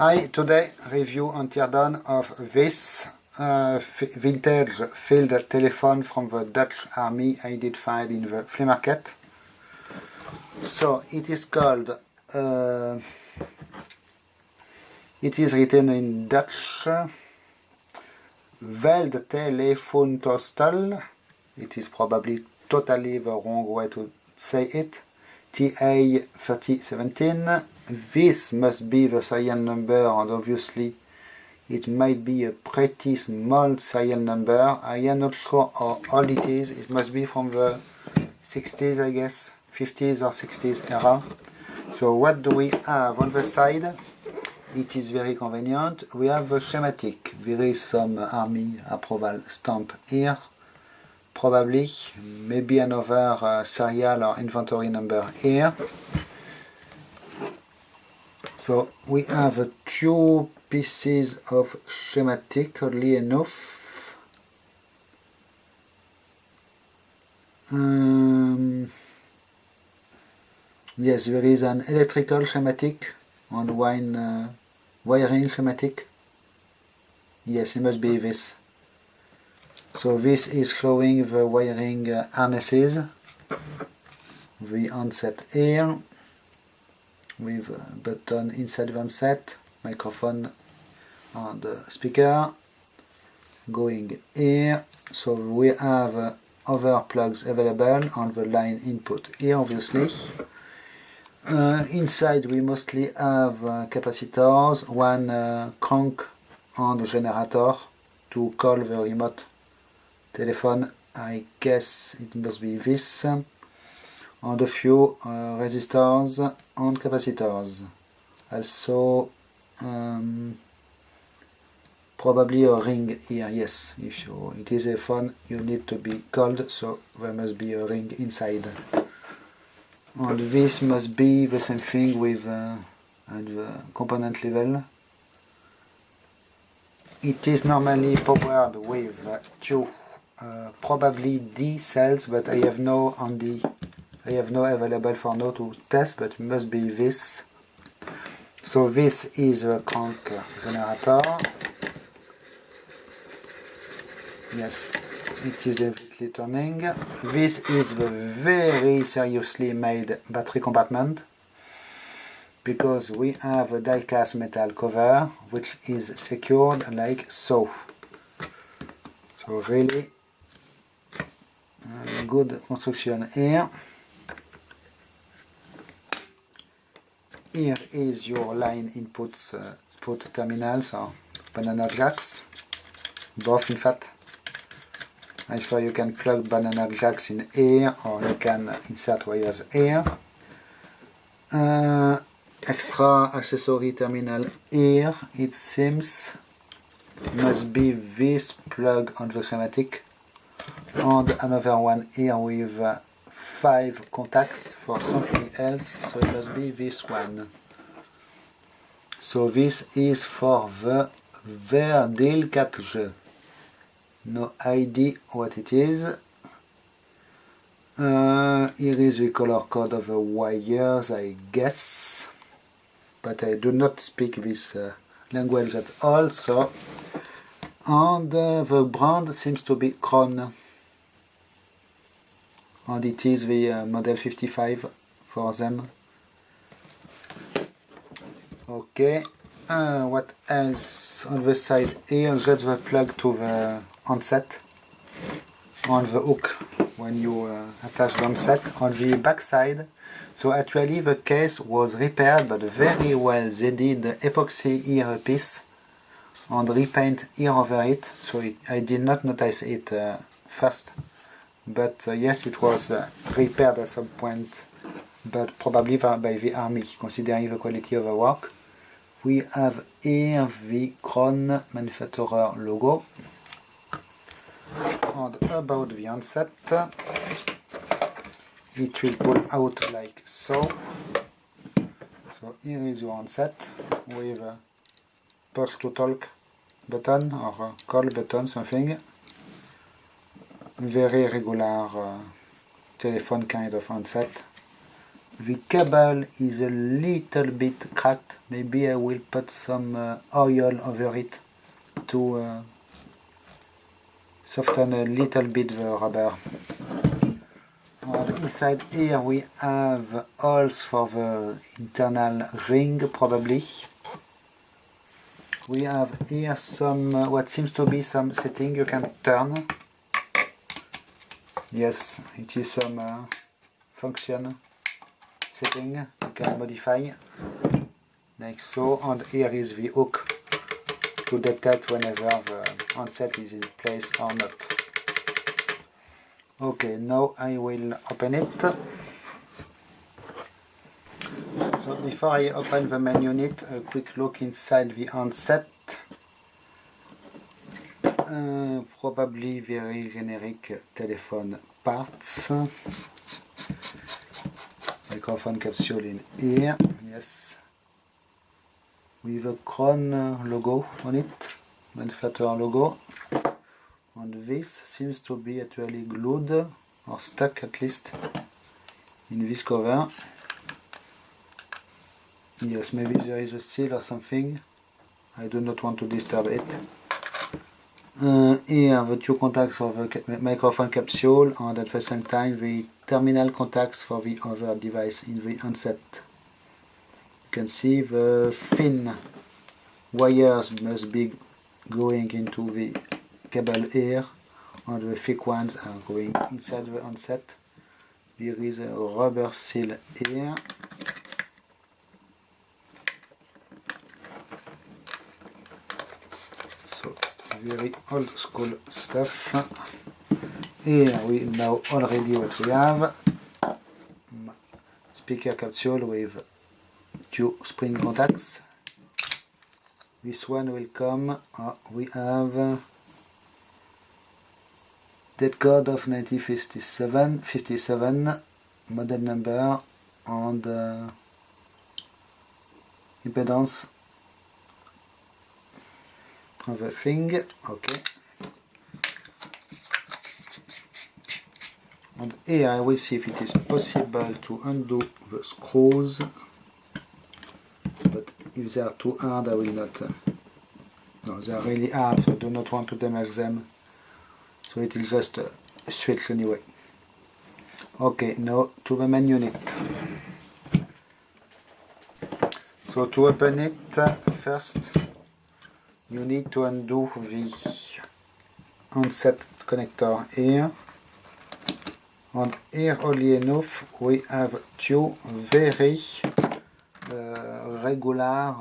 I today review and teardown of this vintage field telephone from the Dutch army I did find in the flea market. So it is called, it is written in Dutch, Veldtelefoontoestel. It is probably totally the wrong way to say it. TA 3017. This must be the serial number, and obviously it might be a pretty small serial number. I am not sure how old it is. It must be from the 60s, I guess, 50s or 60s era. So what do we have on the side? It is very convenient. We have the schematic. There is some army approval stamp here. Probably, maybe another serial or inventory number here. So we have two pieces of schematic, oddly enough. Yes, there is an electrical schematic and one wiring schematic. Yes, it must be this. So this is showing the wiring harnesses, the handset here, with a button inside the handset, microphone and speaker, going here. So we have other plugs available on the line input here, obviously. Inside we mostly have capacitors, one crank and generator to call the remote telephone. I guess it must be this, and a few resistors and capacitors. Also probably a ring here. Yes, if it is a phone, you need to be called, so there must be a ring inside. And this must be the same thing with at the component level. It is normally powered with two probably D cells, but I have no available for now to test, but it must be this. So this is the crank generator. Yes, it is definitely turning. This is the very seriously made battery compartment, because we have a die-cast metal cover which is secured like so. So really good construction here. Here is your line inputs, put terminals or banana jacks, both in fact. I'm sure you can plug banana jacks in here, or you can insert wires here. Extra accessory terminal here, it seems, must be this plug on the schematic, and another one here with 5 contacts for something else, so it must be this one. So this is for the Verdeel 4G. No idea what it is. Here is the color code of the wires, I guess, but I do not speak this language at all. So, and the brand seems to be Kron, and it is the model 55 for them. Okay, what else on the side here? Just the plug to the handset on the hook when you attach the handset on the back side. So actually the case was repaired, but very well. They did the epoxy ear piece and repaint here over it, so I did not notice it first, but yes, it was repaired at some point, but probably by the army, considering the quality of the work. We have here the Kron manufacturer logo. And about the handset, it will pull out like so. So here is your handset with a push to talk button or a call button, something. Very regular telephone kind of handset. The cable is a little bit cracked. Maybe I will put some oil over it to soften a little bit the rubber. And inside here we have holes for the internal ring, probably. We have here some what seems to be some setting you can turn. Yes, it is some function setting you can modify like so, and here is the hook to detect whenever the handset is in place or not. Okay, now I will open it. So before I open the main unit, a quick look inside the handset. Probably very generic telephone parts. Microphone capsule in here, yes, with a Crown logo on it, manufacturer logo. And this seems to be actually glued or stuck at least in this cover. Yes, maybe there is a seal or something. I do not want to disturb it. Here the two contacts for the microphone capsule, and at the same time the terminal contacts for the other device in the handset. You can see the thin wires must be going into the cable here, and the thick ones are going inside the handset. There is a rubber seal here. So very old school stuff. Here we know already what we have. Speaker capsule with two spring contacts. This one will come. We have date code of 1957, model number, and impedance of the thing. Okay. And here I will see if it is possible to undo the screws, but if they are too hard I will not. No, they are really hard, so I do not want to damage them. So it is just a switch anyway. Okay, now to the main unit. So to open it, first you need to undo the handset connector here. And here, oddly enough, we have two very regular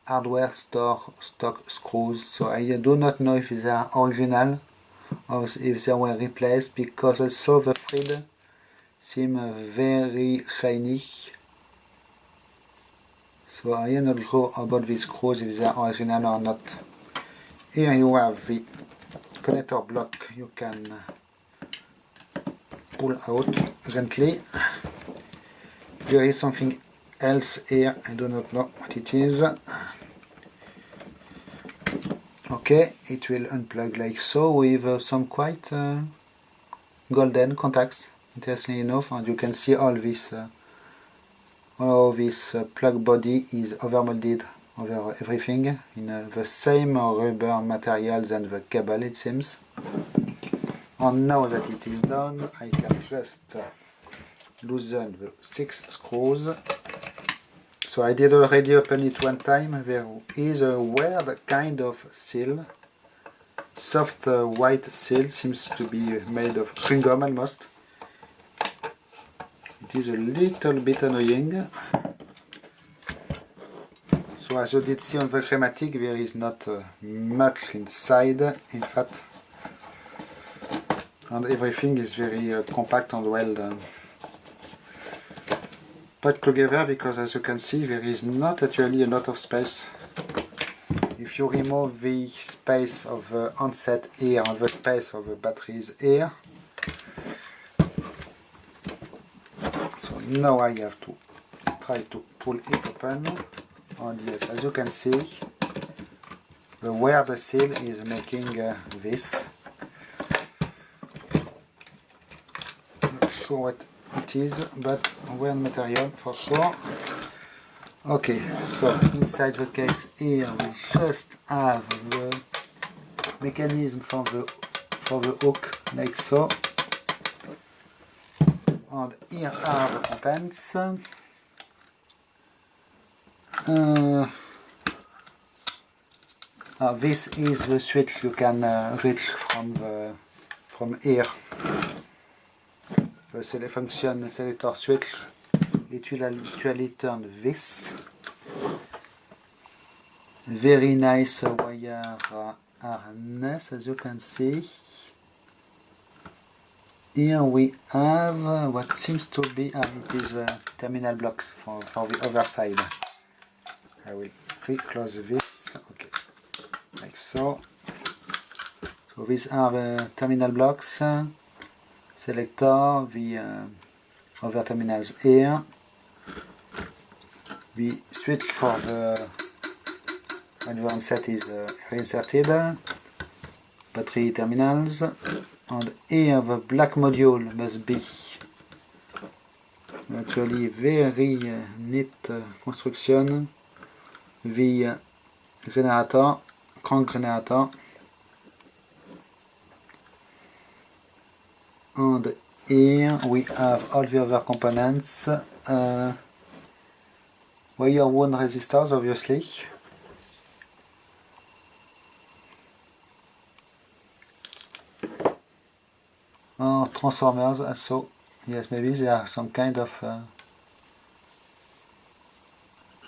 hardware store stock screws. So I do not know if they are original or if they were replaced, because also the thread seems very shiny. So I am not sure about these screws, if they are original or not. Here you have the connector block. You can pull out gently. There is something else here, I do not know what it is. Okay, it will unplug like so with some quite golden contacts, interestingly enough, and you can see all this plug body is overmolded over everything in the same rubber material than the cable, it seems. And now that it is done, I can just loosen the 6 screws. So I did already open it one time. There is a weird kind of seal. Soft white seal, seems to be made of chewing gum almost. It is a little bit annoying. So as you did see on the schematic, there is not much inside, in fact. And everything is very compact and well put together, because as you can see there is not actually a lot of space. If you remove the space of the handset here and the space of the batteries here, so now I have to try to pull it open, and yes, as you can see, the weird seal is making this. Not sure what it is, but weird material for sure. Okay, so inside the case here we just have the mechanism for the hook, like so. And here are the contents. This is the switch you can reach from here. The function selector switch. It will actually turn this. Very nice wire harness, as you can see. Here we have what seems to be, it is the terminal blocks for the other side. I will re-close this, okay, like so. So these are the terminal blocks, selector, the other terminals here, the switch for the when the onset is reinserted, battery terminals, and here the black module must be actually very neat construction. The generator, crank generator, and here we have all the other components, wire wound resistors obviously, transformers also. Yes, maybe there are some kind of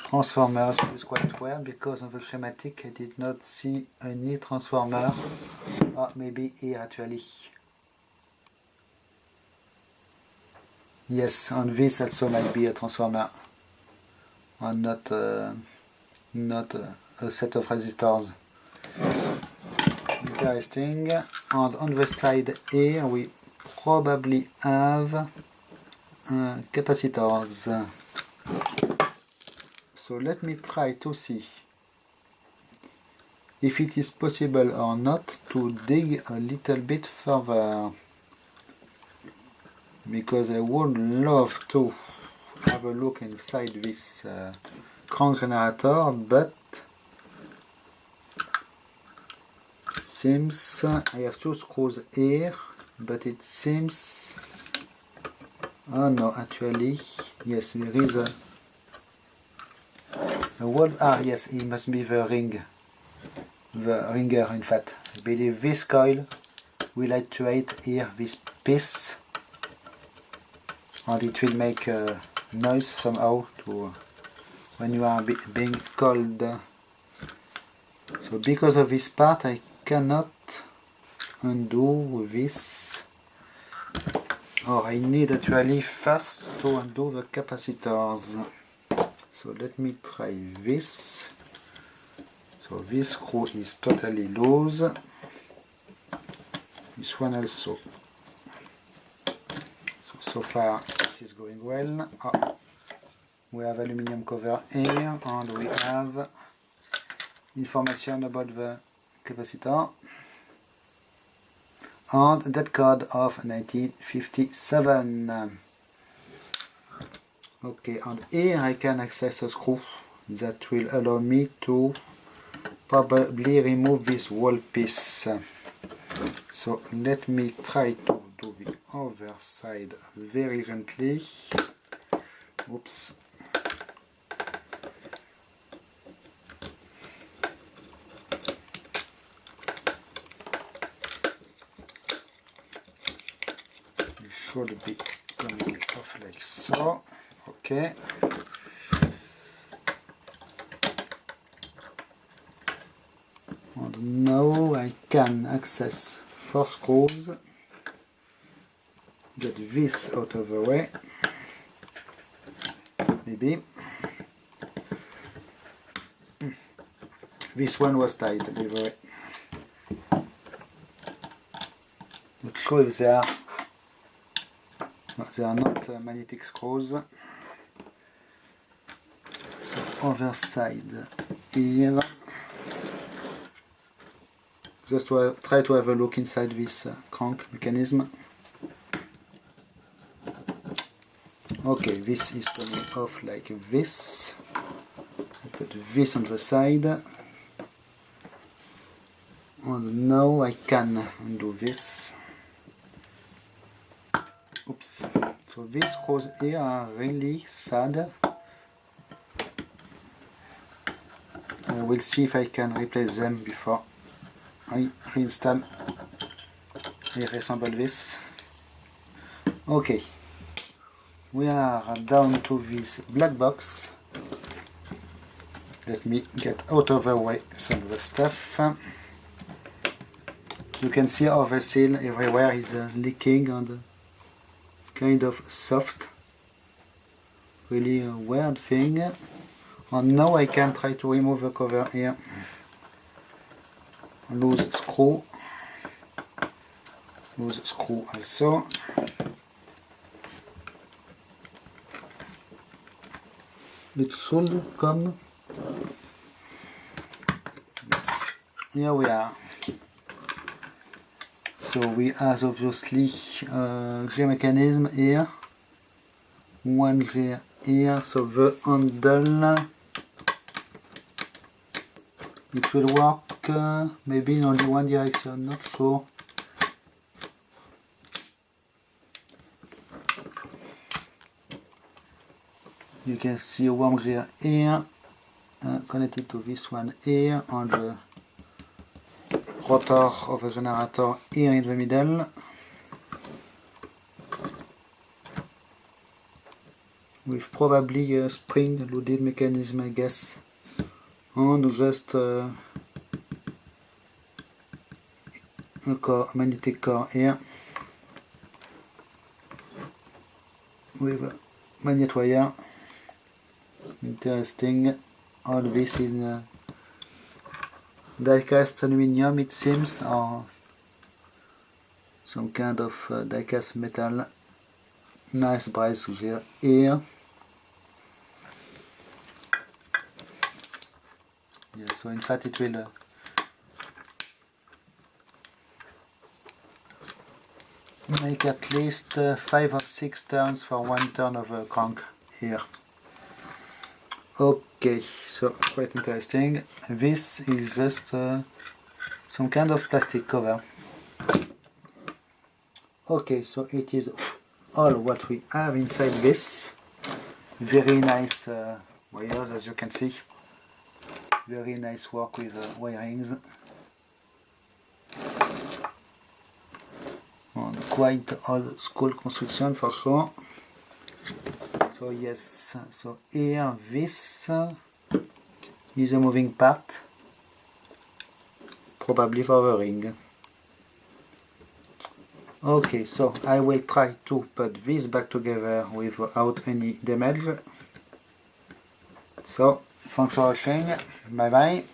transformers. It's quite weird because on the schematic I did not see any transformer. Maybe here actually. Yes, on this also might be a transformer, and not a set of resistors. Interesting. And on the side here we probably have capacitors. So let me try to see if it is possible or not to dig a little bit further, because I would love to have a look inside this crank generator, but seems I have two screws here, but it seems, oh no, actually yes, there is a wall. Yes, it must be the ring, the ringer. In fact, I believe this coil will actuate here this piece, and it will make a noise somehow to when you are being cold. So because of this part I cannot undo this, or I need actually first to undo the capacitors. So let me try this. So this screw is totally loose, this one also. So far it is going well. We have aluminium cover here, and we have information about the capacitor and that code of 1957. Okay, and here I can access a screw that will allow me to probably remove this wall piece. So let me try to do the other side very gently. Oops. It should be coming off like so. Okay. And now I can access 4 screws. Get this out of the way. Maybe. This one was tight, by the way. Not sure if they are. No, they are not magnetic screws. So other side here. Just to try to have a look inside this crank mechanism. Okay, this is coming off like this. I put this on the side. And now I can undo this. Oops. So these screws here are really sad. I will see if I can replace them before I reinstall and reassemble this. Okay, we are down to this black box. Let me get out of the way some of the stuff. You can see how the seal everywhere is leaking and kind of soft. Really a weird thing. And now I can try to remove the cover here. Loose screw also. It should come. Yes. Here we are. So we have obviously G mechanism here, one G here, so the handle, it will work maybe in only one direction, not sure. You can see one G here, connected to this one here, and the rotor of the generator here in the middle. With probably a spring-loaded mechanism, I guess, and just a magnetic core here with a magnet wire. Interesting. All this is die-cast aluminum, it seems, or some kind of die-cast metal. Nice brace here. Yeah, so in fact it will make at least 5 or 6 turns for one turn of a crank here. Okay, so quite interesting. This is just some kind of plastic cover. Okay, so it is all what we have inside this. Very nice wires, as you can see. Very nice work with wirings. And quite old school construction for sure. So yes, so here this is a moving part, probably for the ring. Okay, so I will try to put this back together without any damage. So, thanks for watching, bye bye.